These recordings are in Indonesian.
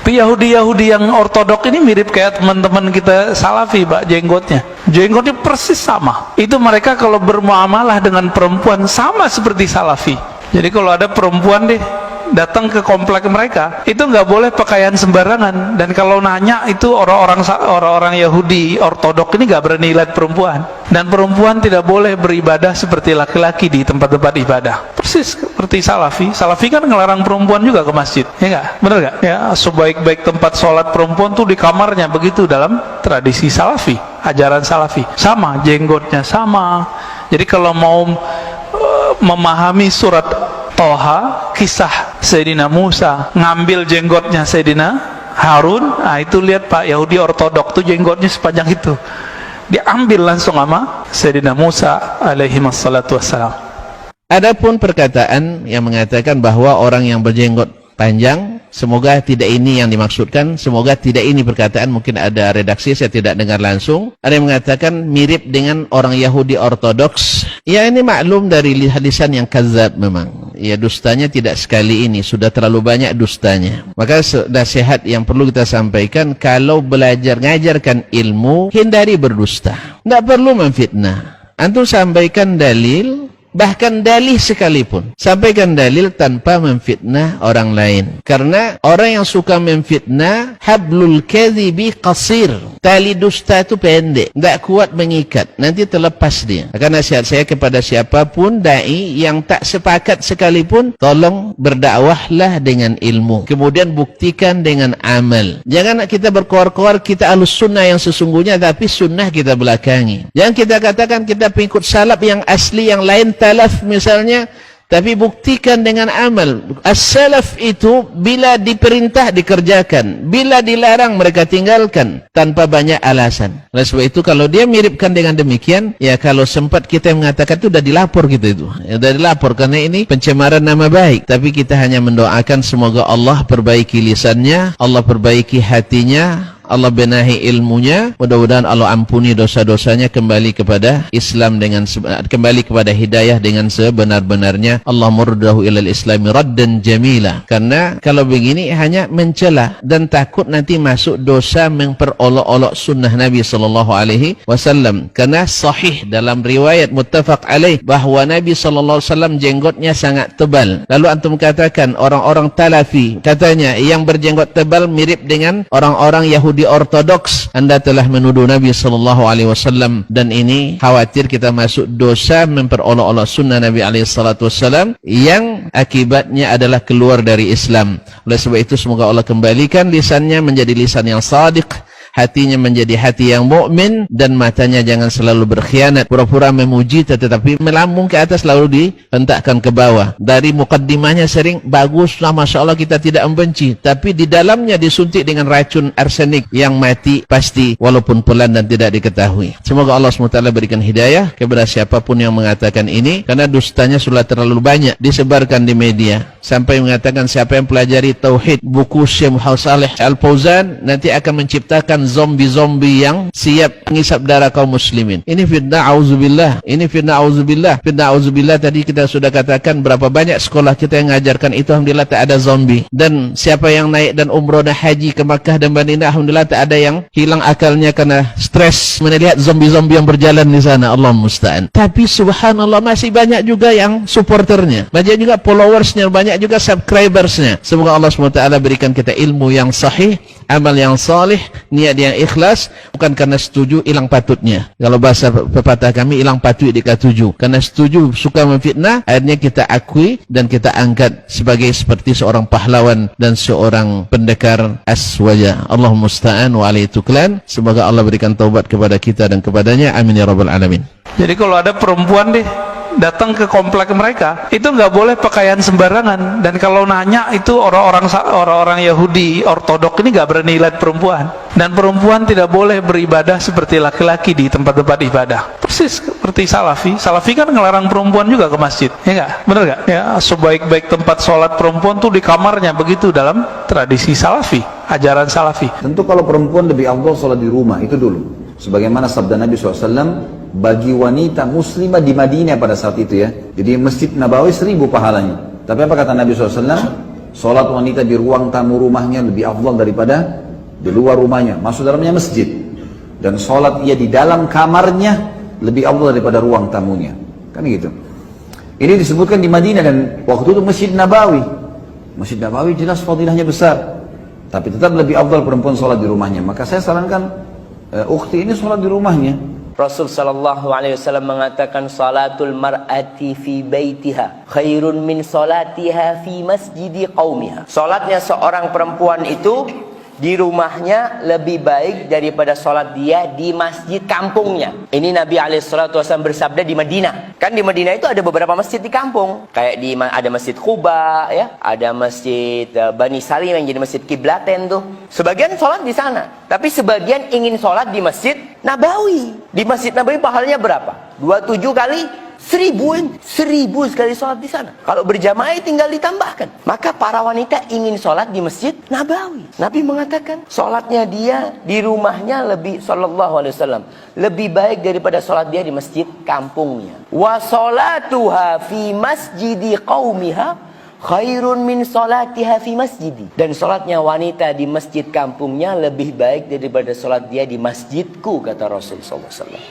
Tapi Yahudi yang ortodok ini mirip kayak teman-teman kita Salafi, Pak, jenggotnya persis sama. Itu mereka kalau bermuamalah dengan perempuan sama seperti Salafi. Jadi kalau ada perempuan datang ke komplek mereka, itu nggak boleh pakaian sembarangan. Dan kalau nanya itu orang-orang Yahudi ortodok ini nggak berani lihat perempuan. Dan perempuan tidak boleh beribadah seperti laki-laki di tempat-tempat ibadah. Persis seperti Salafi. Salafi kan ngelarang perempuan juga ke masjid, ya nggak? Bener nggak? Ya, sebaik-baik tempat sholat perempuan tuh di kamarnya, begitu dalam tradisi Salafi, ajaran Salafi. Sama, jenggotnya sama. Jadi kalau mau memahami surat Toha, kisah Sayyidina Musa ngambil jenggotnya Sayyidina Harun, nah itu lihat Pak, Yahudi ortodok tuh jenggotnya sepanjang itu, diambil langsung sama Sayyidina Musa alaihi wassalatu wassalam. Adapun perkataan yang mengatakan bahwa orang yang berjenggot panjang, semoga tidak ini yang dimaksudkan, semoga tidak ini perkataan, mungkin ada redaksi saya tidak dengar langsung. Ada yang mengatakan mirip dengan orang Yahudi ortodoks. Ya, ini maklum dari lisan yang kadzab memang. Ya, dustanya tidak sekali ini, sudah terlalu banyak dustanya. Maka nasihat yang perlu kita sampaikan, kalau belajar ngajarkan ilmu, hindari berdusta. Tidak perlu memfitnah. Antum sampaikan dalil, bahkan dalih sekalipun, sampaikan dalil tanpa memfitnah orang lain. Karena orang yang suka memfitnah, hablul kadhibi qasir, tali dusta itu pendek, tidak kuat mengikat, nanti terlepas dia. Maka nasihat saya kepada siapapun dai yang tak sepakat sekalipun, tolong berdakwahlah dengan ilmu, kemudian buktikan dengan amal. Jangan kita berkoar-koar kita ahlus sunnah yang sesungguhnya, tapi sunnah kita belakangi. Jangan kita katakan kita pengikut salaf yang asli, yang lain salaf misalnya, tapi buktikan dengan amal. As-salaf itu bila diperintah dikerjakan, bila dilarang mereka tinggalkan tanpa banyak alasan. Oleh sebab itu kalau dia miripkan dengan demikian, ya kalau sempat kita mengatakan itu sudah dilapor gitu itu. Ya, sudah dilapor karena ini pencemaran nama baik. Tapi kita hanya mendoakan semoga Allah perbaiki lisannya, Allah perbaiki hatinya, Allah benahi ilmunya, mudah-mudahan Allah ampuni dosa-dosanya, kembali kepada Islam dengan kembali kepada hidayah dengan sebenar-benarnya. Allah murdahu ilal islami raddan jamila. Karena kalau begini hanya mencela dan takut nanti masuk dosa memperolok-olok sunnah Nabi sallallahu alaihi wasallam. Karena sahih dalam riwayat muttafaq alaih bahwa Nabi sallallahu alaihi wasallam jenggotnya sangat tebal. Lalu antum katakan orang-orang Talafi katanya yang berjenggot tebal mirip dengan orang-orang Yahudi ortodoks. Anda telah menuduh Nabi sallallahu alaihi wasallam, dan ini khawatir kita masuk dosa memperolok-olok sunnah Nabi alaihi salatu wasallam yang akibatnya adalah keluar dari Islam. Oleh sebab itu semoga Allah kembalikan lisannya menjadi lisan yang shadiq, hatinya menjadi hati yang mukmin, dan matanya jangan selalu berkhianat, pura-pura memuji tetapi melambung ke atas lalu dihentakkan ke bawah. Dari mukaddimahnya sering baguslah, masya Allah, kita tidak membenci, tapi di dalamnya disuntik dengan racun arsenik yang mati pasti walaupun pelan dan tidak diketahui. Semoga Allah SWT berikan hidayah kepada siapapun yang mengatakan ini, karena dustanya sudah terlalu banyak disebarkan di media sampai mengatakan siapa yang pelajari tauhid buku Syekh Muhammad Saleh Al-Fauzan nanti akan menciptakan zombie-zombie yang siap mengisap darah kaum muslimin. Ini fitnah, auzubillah. Ini fitnah, auzubillah. Fitnah, auzubillah. Tadi kita sudah katakan berapa banyak sekolah kita yang mengajarkan itu, alhamdulillah tak ada zombie. Dan siapa yang naik dan umroh dan haji ke Makkah dan Madinah, alhamdulillah tak ada yang hilang akalnya karena stres melihat zombie-zombie yang berjalan di sana. Allah musta'an. Tapi subhanallah masih banyak juga yang supporternya, banyak juga followersnya, banyak juga subscribersnya. Semoga Allah SWT berikan kita ilmu yang sahih, amal yang salih, niat yang ikhlas, bukan karena setuju hilang patutnya. Kalau bahasa pepatah kami, hilang patut dikatuju. Karena setuju suka memfitnah, akhirnya kita akui dan kita angkat sebagai seperti seorang pahlawan dan seorang pendekar aswaja. Allah musta'an wa alaihi tuklan. Semoga Allah berikan taubat kepada kita dan kepadanya. Amin ya rabbal alamin. Jadi kalau ada perempuan datang ke komplek mereka, itu nggak boleh pakaian sembarangan. Dan kalau nanya itu orang-orang Yahudi ortodok ini nggak berani lihat perempuan. Dan perempuan tidak boleh beribadah seperti laki-laki di tempat-tempat ibadah. Persis seperti Salafi. Salafi kan ngelarang perempuan juga ke masjid, ya nggak? Bener nggak? Ya, sebaik-baik tempat sholat perempuan tuh di kamarnya, begitu dalam tradisi Salafi, ajaran Salafi. Tentu kalau perempuan lebih afdal sholat di rumah, itu dulu. Sebagaimana sabda Nabi SAW bagi wanita muslimah di Madinah pada saat itu ya. Jadi Masjid Nabawi 1000 pahalanya. Tapi apa kata Nabi SAW? Sholat wanita di ruang tamu rumahnya lebih afdal daripada di luar rumahnya, masuk dalamnya masjid. Dan sholat ia di dalam kamarnya lebih afdal daripada ruang tamunya. Kan gitu. Ini disebutkan di Madinah dan waktu itu Masjid Nabawi. Masjid Nabawi jelas fadilahnya besar. Tapi tetap lebih afdal perempuan sholat di rumahnya. Maka saya sarankan ukhti ini sholat di rumahnya. Rasul sallallahu alaihi wasallam mengatakan salatul mar'ati fi baitiha khairun min salatiha fi masjidi qaumiha. Salatnya seorang perempuan itu di rumahnya lebih baik daripada sholat dia di masjid kampungnya. Ini Nabi SAW bersabda di Madinah. Kan di Madinah itu ada beberapa masjid di kampung. Kayak ada masjid Quba, ya, ada masjid Bani Salim yang jadi masjid kiblaten tuh. Sebagian sholat di sana, tapi sebagian ingin sholat di masjid Nabawi. Di masjid Nabawi pahalanya berapa? 27 kali 1000 sekali sholat di sana. Kalau berjamaah tinggal ditambahkan. Maka para wanita ingin sholat di masjid Nabawi. Nabi mengatakan sholatnya dia di rumahnya lebih sallallahu alaihi wasallam lebih baik daripada sholat dia di masjid kampungnya. Wa sholatuha fi masjidi qaumiha khairun min sholatiha fi masjidi. Dan sholatnya wanita di masjid kampungnya lebih baik daripada sholat dia di masjidku, kata Rasul sallallahu alaihi wasallam.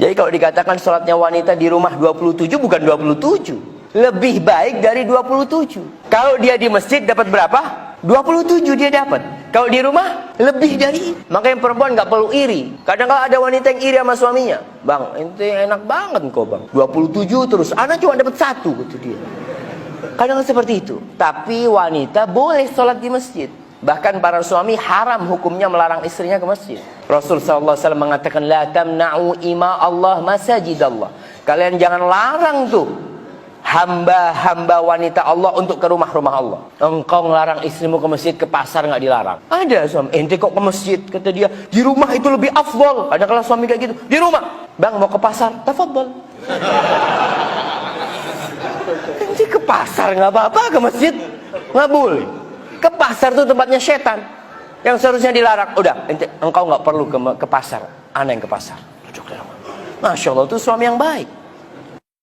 Jadi kalau dikatakan sholatnya wanita di rumah 27, bukan 27. Lebih baik dari 27. Kalau dia di masjid dapat berapa? 27 dia dapat. Kalau di rumah, lebih dari. Makanya perempuan gak perlu iri. Kadang-kadang ada wanita yang iri sama suaminya. Bang, itu enak banget kok bang. 27 terus, anak cuma dapat 1, gitu dia. Kadang-kadang seperti itu. Tapi wanita boleh sholat di masjid. Bahkan para suami haram hukumnya melarang istrinya ke masjid. Rasul SAW mengatakan, la tamna'u ima Allah masajid Allah. Kalian jangan larang tuh hamba-hamba wanita Allah untuk ke rumah-rumah Allah. Engkau ngelarang istrimu ke masjid, ke pasar nggak dilarang. Ada suami, ente kok ke masjid? Kata dia, di rumah itu lebih afdol. Ada kalau suami kayak gitu, di rumah. Bang mau ke pasar, tafadhol. Ente ke pasar nggak apa-apa, ke masjid nggak boleh. Ke pasar itu tempatnya setan yang seharusnya dilarang. Udah, engkau nggak perlu ke pasar, ana yang ke pasar. Masya Allah, itu suami yang baik.